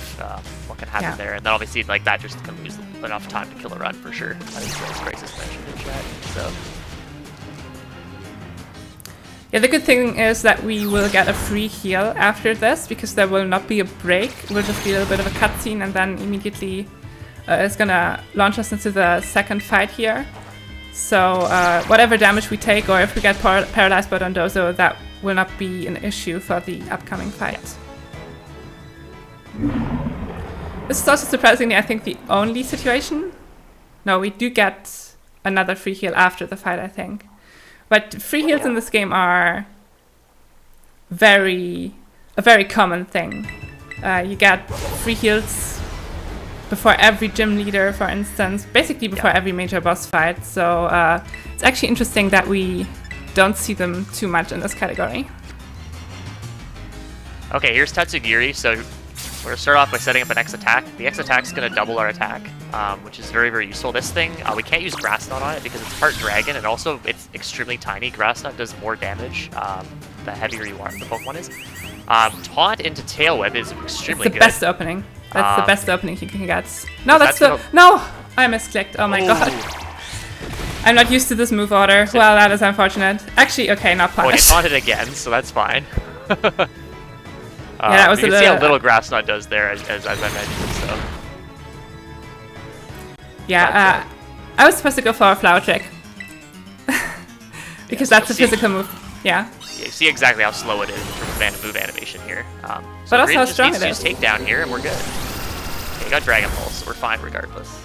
what can happen there. And then obviously, like, that just can lose enough time to kill a run for sure. As Crisis mentioned in chat. So. Yeah, the good thing is that we will get a free heal after this, because there will not be a break. It will just be a little bit of a cutscene, and then immediately it's gonna launch us into the second fight here. So whatever damage we take, or if we get paralyzed by Dondozo, that will not be an issue for the upcoming fight. This is also surprisingly, I think, the only situation. No, we do get another free heal after the fight, I think. But free heals in this game are a very common thing. You get free heals before every gym leader, for instance, basically before every major boss fight. So it's actually interesting that we don't see them too much in this category. Okay, here's Tatsugiri. So we're going to start off by setting up an X attack. The X attack is going to double our attack, which is very, very useful. This thing, we can't use Grass Knot on it because it's part dragon, and also it's extremely tiny. Grass Knot does more damage the heavier you are, the Pokemon is. Taunt into Tail Whip is extremely good. It's the best opening. That's the best opening you can get. No, no! I misclicked. Oh my god. I'm not used to this move order. Well, that is unfortunate. Actually, okay, not punished. Oh, you taunted again, so that's fine. Yeah, that was you can see how little Grass Knot does there, as I mentioned. So. Yeah, I was supposed to go for a Flower Trick. Because that's a physical move. Yeah. Yeah, you see exactly how slow it is in terms of move animation here. So but also how strong it is. Just use Takedown here, and we're good. Okay, you got Dragon Pulse, so we're fine regardless.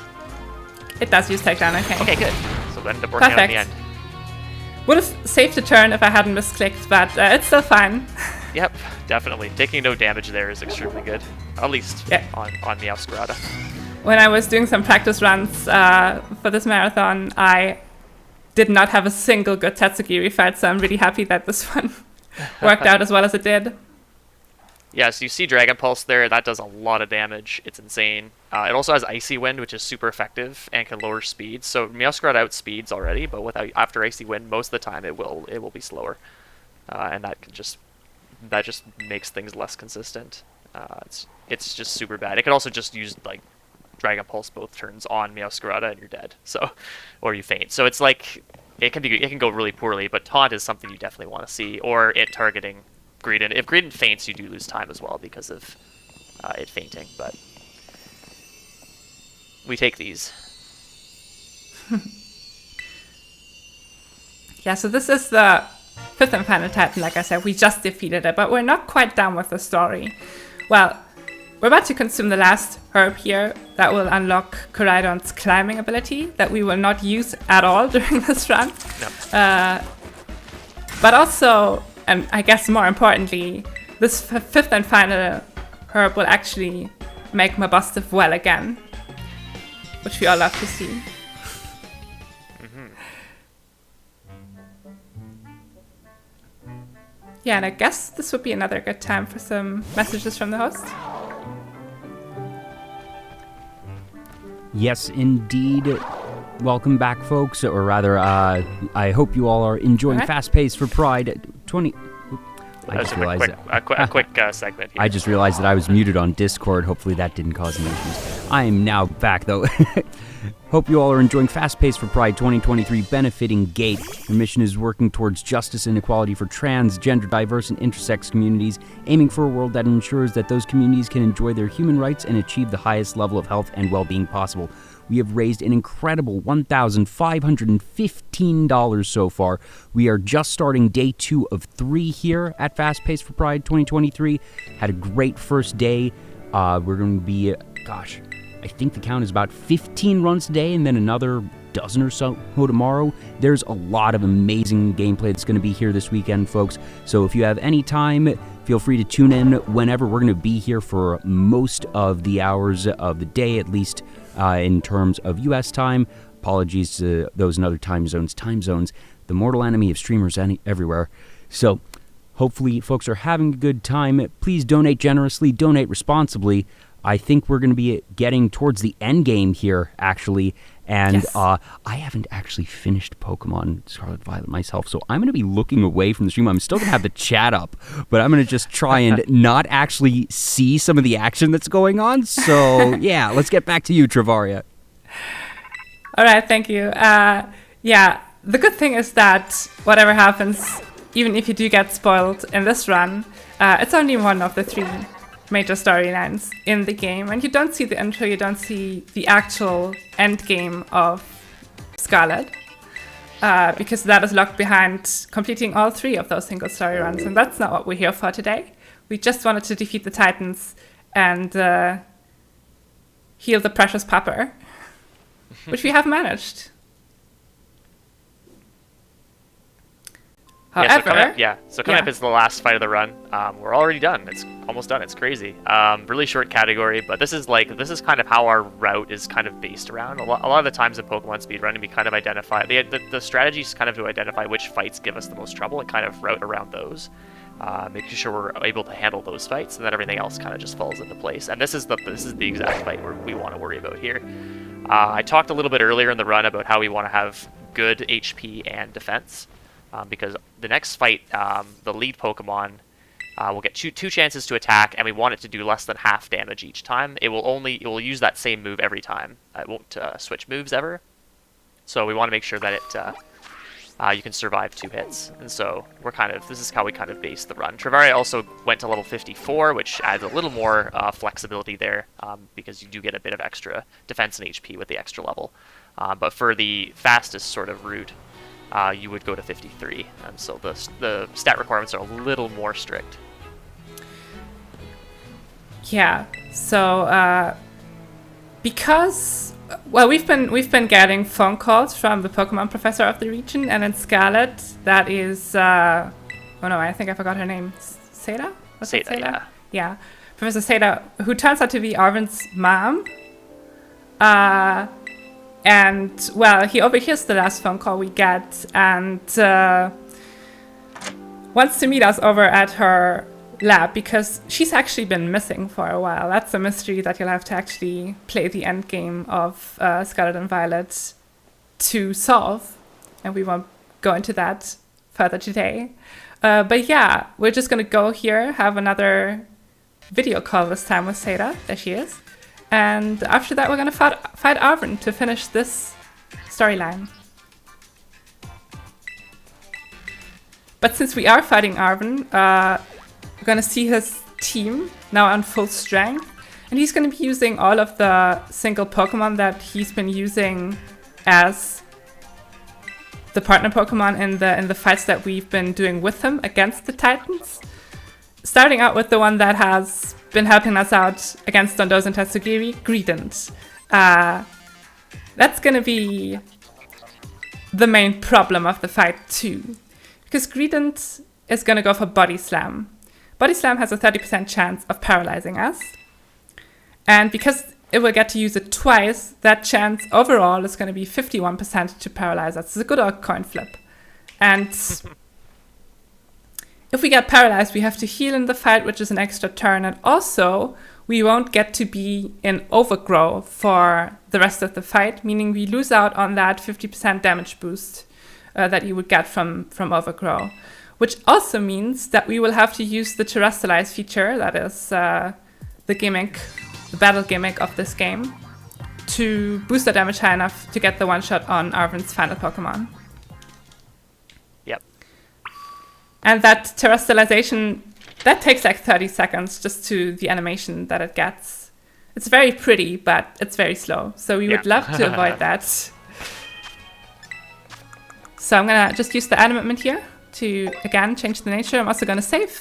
It does use Takedown, okay. Okay, good. So we'll end up working out in the end. Would have saved the turn if I hadn't misclicked, but it's still fine. Yep, definitely. Taking no damage there is extremely good. At least on Meowscarada. When I was doing some practice runs for this marathon, I did not have a single good Tatsugiri fight, so I'm really happy that this one worked out as well as it did. Yeah, so you see Dragon Pulse there. That does a lot of damage. It's insane. It also has Icy Wind, which is super effective and can lower speed. So Meowscarada outspeeds already, but after Icy Wind, most of the time it will be slower, and that just makes things less consistent. It's just super bad. It can also just use like Dragon Pulse both turns on Meowscarada and you're dead. So, or you faint. So it's like it can go really poorly. But Taunt is something you definitely want to see, or it targeting Greedent. If Greedent faints, you do lose time as well because of it fainting. But we take these. Yeah. So this is the fifth and final Titan. Like I said, we just defeated it, but we're not quite done with the story. Well, we're about to consume the last herb here that will unlock Koraidon's climbing ability that we will not use at all during this run. No. But also, and I guess more importantly, this fifth and final herb will actually make Mabosstiff well again, which we all love to see. Yeah, and I guess this would be another good time for some messages from the host. Yes, indeed. Welcome back, folks. Or rather, I hope you all are enjoying Fast Pace for Pride 20... I just realized a quick segment here. I just realized that I was muted on Discord. Hopefully that didn't cause any issues. I am now back, though. Hope you all are enjoying Fast Pace for Pride 2023 benefiting GATE. Your mission is working towards justice and equality for trans, gender, diverse, and intersex communities, aiming for a world that ensures that those communities can enjoy their human rights and achieve the highest level of health and well-being possible. We have raised an incredible $1,515 so far. We are just starting day 2 of 3 here at Fast Pace for Pride 2023. Had a great first day. We're going to be, I think the count is about 15 runs today and then another dozen or so tomorrow. There's a lot of amazing gameplay that's going to be here this weekend, folks. So if you have any time, feel free to tune in whenever. We're going to be here for most of the hours of the day, at least in terms of U.S. time. Apologies to those in other time zones. The mortal enemy of streamers everywhere. So hopefully folks are having a good time. Please donate generously, donate responsibly. I think we're going to be getting towards the end game here, actually. And yes. I haven't actually finished Pokemon Scarlet Violet myself, so I'm going to be looking away from the stream. I'm still going to have the chat up, but I'm going to just try and not actually see some of the action that's going on. So, yeah, let's get back to you, Trivvaria. All right, thank you. Yeah, the good thing is that whatever happens, even if you do get spoiled in this run, it's only one of the 3 major storylines in the game, and you don't see the intro, you don't see the actual end game of Scarlet, because that is locked behind completing all 3 of those single story runs, and that's not what we're here for today. We just wanted to defeat the Titans and heal the precious pupper, which we have managed. However, so coming up is the last fight of the run. We're already done. It's almost done. It's crazy. Really short category, but this is kind of how our route is kind of based around. A lot of the times in Pokemon speedrunning, we kind of identify the strategy is kind of to identify which fights give us the most trouble and kind of route around those, making sure we're able to handle those fights, and then everything else kind of just falls into place. And this is the exact fight we want to worry about here. I talked a little bit earlier in the run about how we want to have good HP and defense. Because the next fight, the lead Pokemon will get two chances to attack, and we want it to do less than half damage each time. It will use that same move every time. It won't switch moves ever. So we want to make sure that you can survive 2 hits. And so this is how we kind of base the run. Trivvaria also went to level 54, which adds a little more flexibility there, because you do get a bit of extra defense and HP with the extra level. But for the fastest sort of route, you would go to 53, and so the stat requirements are a little more strict. Yeah. So because we've been getting phone calls from the Pokemon professor of the region, and in Scarlet, that is I think I forgot her name. Seda? Seda, yeah. Professor Seda, who turns out to be Arvin's mom. And, well, he overhears the last phone call we get and wants to meet us over at her lab because she's actually been missing for a while. That's a mystery that you'll have to actually play the end game of Scarlet and Violet to solve. And we won't go into that further today. But yeah, we're just going to go here, have another video call this time with Seda. There she is. And after that, we're going to fight Arvin to finish this storyline. But since we are fighting Arvin, we're going to see his team now on full strength. And he's going to be using all of the single Pokemon that he's been using as the partner Pokemon in the fights that we've been doing with him against the Titans. Starting out with the one that has been helping us out against Dondozo and Tatsugiri, Greedent. That's going to be the main problem of the fight too. Because Greedent is going to go for Body Slam. Body Slam has a 30% chance of paralyzing us. And because it will get to use it twice, that chance overall is going to be 51% to paralyze us. It's a good old coin flip. And if if we get paralyzed, we have to heal in the fight, which is an extra turn. And also, we won't get to be in overgrow for the rest of the fight, meaning we lose out on that 50% damage boost that you would get from overgrow. Which also means that we will have to use the terrestrialize feature, that is the gimmick, the battle gimmick of this game, to boost the damage high enough to get the one-shot on Arven's final Pokemon. Yep. And that terrestrialization, that takes like 30 seconds just to the animation that it gets. It's very pretty, but it's very slow. So we would love to avoid that. So I'm gonna just use the animate here to, again, change the nature. I'm also gonna save,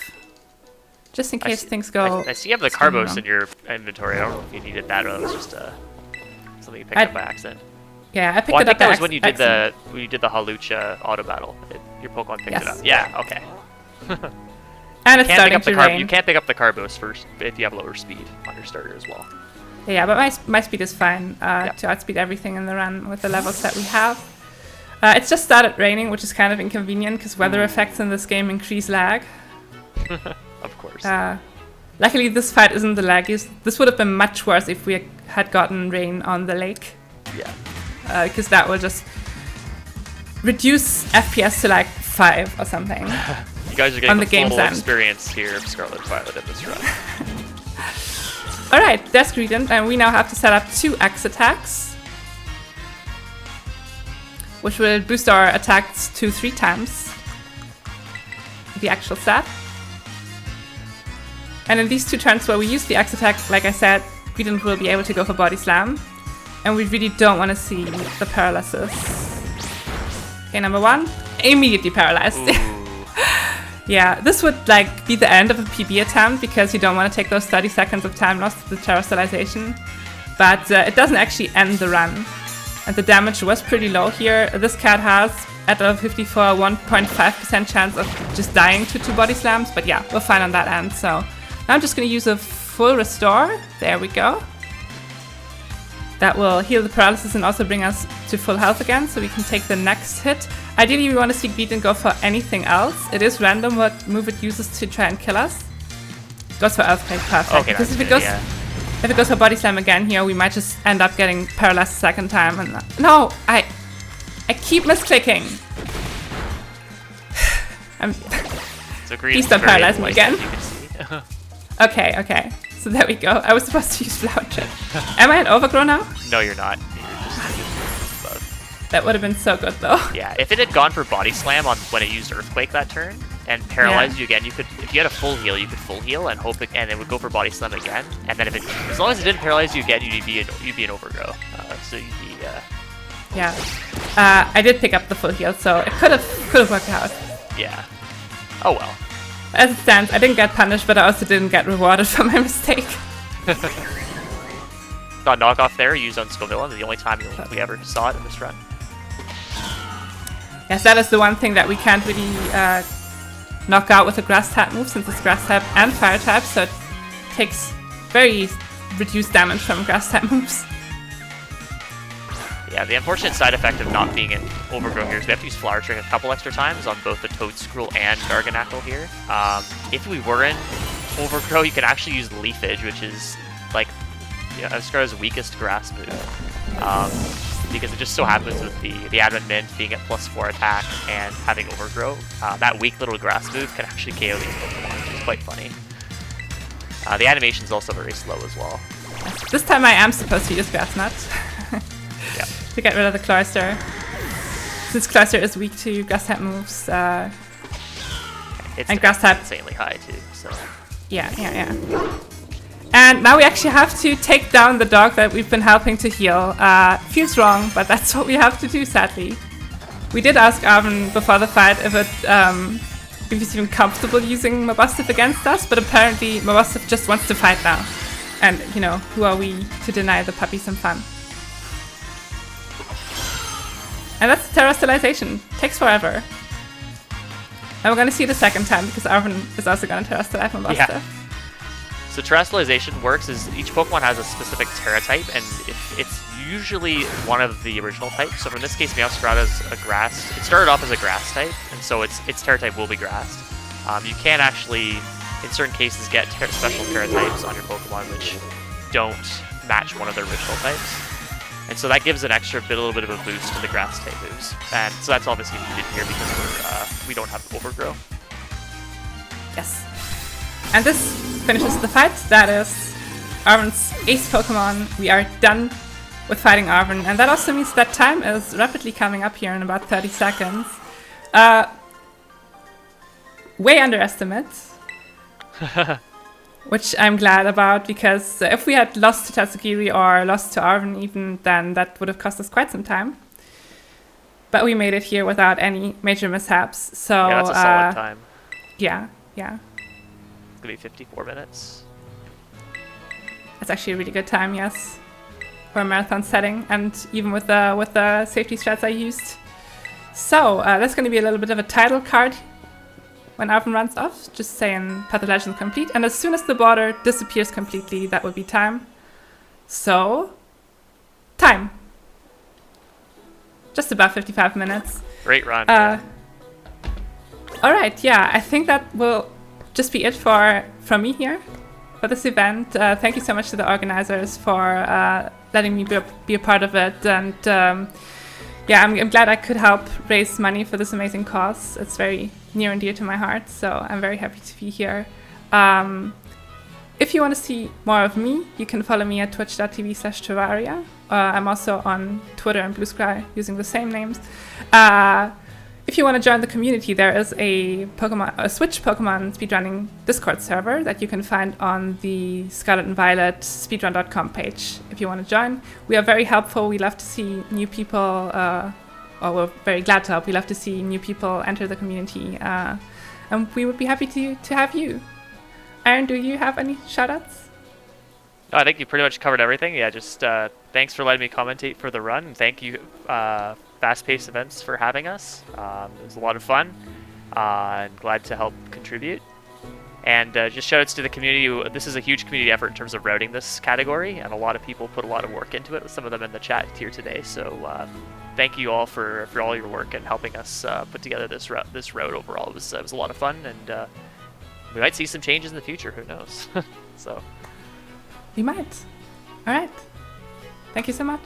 just in case things go... I see you have the Carbos in your inventory. I don't know if you needed that or that was just something you picked up by accident. Yeah, I picked I it think up that by was when you did the Halucha auto battle. Your Pokemon picked it up. Yeah, okay. And it's starting to rain. You can't pick up the Carbos first if you have lower speed on your starter as well. Yeah, but my speed is fine to outspeed everything in the run with the levels that we have. It's just started raining, which is kind of inconvenient because weather effects in this game increase lag. Of course. Luckily, this fight isn't the laggiest. This would have been much worse if we had gotten rain on the lake. Yeah. Because that will just reduce FPS to like 5 or something. You guys are getting the full experience here of Scarlet Violet in this run. Alright, there's Greedent, and we now have to set up 2 X attacks, which will boost our attacks to 3 times the actual stat. And in these 2 turns where we use the X attack, like I said, Greedent will be able to go for Body Slam, and we really don't want to see the paralysis. Okay, number 1, immediately paralyzed. Yeah, this would like be the end of a PB attempt because you don't want to take those 30 seconds of time lost to the terrestrialization. But it doesn't actually end the run. And the damage was pretty low here. This cat has, at level 54, 1.5% chance of just dying to 2 body slams. But yeah, we're fine on that end. So now I'm just going to use a full restore. There we go. That will heal the paralysis and also bring us to full health again, so we can take the next hit. Ideally, we want to see Greedent go for anything else. It is random what move it uses to try and kill us. It goes for Earthquake, perfect. Okay, because if it goes for Body Slam again here, we might just end up getting paralyzed a second time. And no, I keep misclicking. Please don't paralyze me again. Okay. So there we go. I was supposed to use Flower Chip. Am I an Overgrow now? No, you're not. You're just above. That would have been so good, though. Yeah, if it had gone for Body Slam on when it used Earthquake that turn and paralyzed you again, you could, if you had a full heal, you could full heal and hope, and it would go for Body Slam again. And then as long as it didn't paralyze you again, you'd be an Overgrow. So you'd be. Yeah. I did pick up the full heal, so it could have worked out. Yeah. Oh well. As it stands, I didn't get punished, but I also didn't get rewarded for my mistake. Got knockoff there, used on Scovilla, the only time we ever saw it in this run. Yes, that is the one thing that we can't really knock out with a grass type move, since it's grass type and fire type, so it takes very reduced damage from grass type moves. Yeah, the unfortunate side effect of not being in Overgrow here is we have to use Flower Trick a couple extra times on both the Toadscruel and Garganacl here. If we were in Overgrow, you can actually use Leafage, which is like Scarlet's weakest grass move. Because it just so happens with the Admin Mint being at +4 attack and having Overgrow, that weak little grass move can actually KO these Pokemon, which is quite funny. The animation's also very slow as well. This time I am supposed to use Grass Knot. Yeah. To get rid of the Cloyster. Since Cloyster is weak to grass type moves, and grass type insanely high too, so. Yeah. And now we actually have to take down the dog that we've been helping to heal. Feels wrong, but that's what we have to do, sadly. We did ask Arven before the fight if he's even comfortable using Mabosstiff against us, but apparently Mabosstiff just wants to fight now. And, who are we to deny the puppy some fun? And that's terrestrialization. Takes forever. And we're going to see it a second time because Arven is also going to terrestrialize Mabosstiff. Yeah. So terrestrialization works is each Pokemon has a specific Terra type, and it's usually one of the original types. So in this case, Meowscarada is a grass. It started off as a grass type, and so its Terra type will be grass. You can actually, in certain cases, get special paratypes on your Pokemon which don't match one of their original types. And so that gives an extra bit, a little bit of a boost to the grass type moves. And so that's obviously needed here because we don't have Overgrow. Yes. And this finishes the fight. That is Arven's ace Pokemon. We are done with fighting Arven. And that also means that time is rapidly coming up here in about 30 seconds. Way underestimate. Which I'm glad about, because if we had lost to Tatsugiri or lost to Arven even, then that would have cost us quite some time. But we made it here without any major mishaps. So yeah, that's a solid time. Yeah. It's gonna be 54 minutes. That's actually a really good time, yes, for a marathon setting, and even with the safety strats I used. So that's going to be a little bit of a title card when Arven runs off, just saying Path of Legends complete, and as soon as the border disappears completely, that will be time. So, time. Just about 55 minutes. Great run. Alright, yeah, I think that will just be it from me here for this event. Thank you so much to the organizers for letting me be a part of it, and yeah, I'm glad I could help raise money for this amazing cause. It's very near and dear to my heart, so I'm very happy to be here. If you want to see more of me, you can follow me at twitch.tv/Trivvaria. I'm also on Twitter and Blue Sky using the same names. If you want to join the community, there is a Switch Pokemon speedrunning Discord server that you can find on the Scarlet and Violet speedrun.com page. If you want to join, we are very helpful. We love to see new people, or we're very glad to help. We love to see new people enter the community, and we would be happy to have you. Aaron, do you have any shoutouts? No, I think you pretty much covered everything. Yeah, just thanks for letting me commentate for the run, and thank you, Fast-Paced Events, for having us. It was a lot of fun. I'm glad to help contribute. And just shoutouts to the community. This is a huge community effort in terms of routing this category, and a lot of people put a lot of work into it, with some of them in the chat here today. So thank you all for all your work and helping us put together this route overall. It was a lot of fun, and we might see some changes in the future. Who knows? So We might. All right. Thank you so much.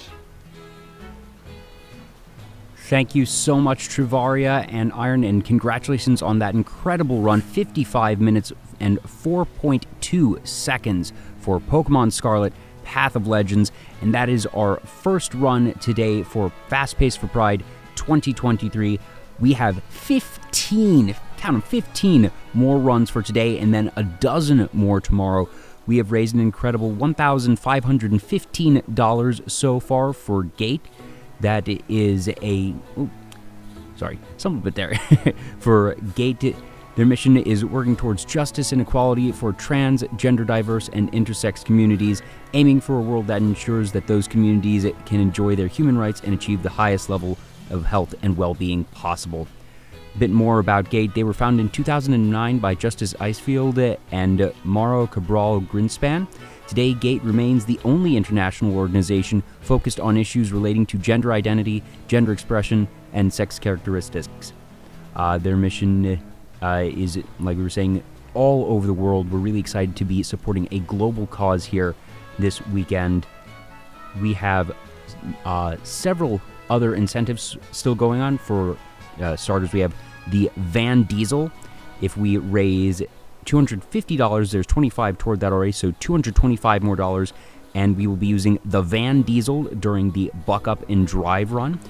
Thank you so much, Trivvaria and Iron, and congratulations on that incredible run. 55 minutes and 4.2 seconds for Pokemon Scarlet, Path of Legends, and that is our first run today for Fast Pace for Pride 2023. We have 15 more runs for today, and then a dozen more tomorrow. We have raised an incredible $1,515 so far for Gate. That is something bit there. For Gate, their mission is working towards justice and equality for trans, gender diverse, and intersex communities, aiming for a world that ensures that those communities can enjoy their human rights and achieve the highest level of health and well-being possible. A bit more about Gate. They were founded in 2009 by Justice Icefield and Mauro Cabral Greenspan. Today, Gate remains the only international organization focused on issues relating to gender identity, gender expression, and sex characteristics. Their mission is, like we were saying, all over the world. We're really excited to be supporting a global cause here this weekend. We have several other incentives still going on. For starters, we have the Van Diesel. If we raise $250, there's $25 toward that already, so $225 more dollars, and we will be using the Van Diesel during the Buck Up and Drive run.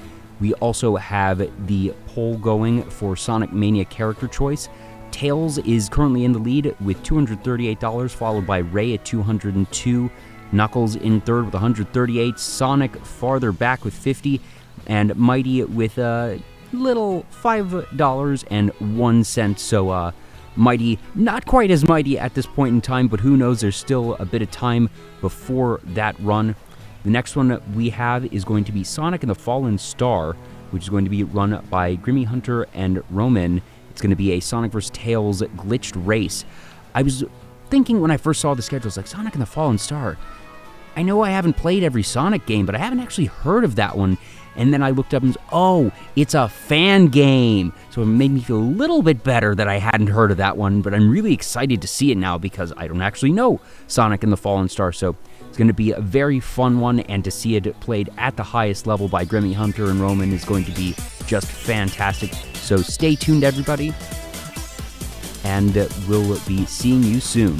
We also have the poll going for Sonic Mania character choice. Tails is currently in the lead with $238, followed by Ray at $202, Knuckles in third with $138, Sonic farther back with $50, and Mighty with a little $5.01. So Mighty, not quite as mighty at this point in time, but who knows, there's still a bit of time before that run. The next one that we have is going to be Sonic and the Fallen Star, which is going to be run by Grimmy Hunter and Roman. It's going to be a Sonic vs. Tails glitched race. I was thinking when I first saw the schedule, I was like, Sonic and the Fallen Star, I know I haven't played every Sonic game, but I haven't actually heard of that one. And then I looked up and oh, it's a fan game. So it made me feel a little bit better that I hadn't heard of that one, but I'm really excited to see it now because I don't actually know Sonic and the Fallen Star. So it's going to be a very fun one, and to see it played at the highest level by Grimmy Hunter and Roman is going to be just fantastic. So stay tuned, everybody, and we'll be seeing you soon.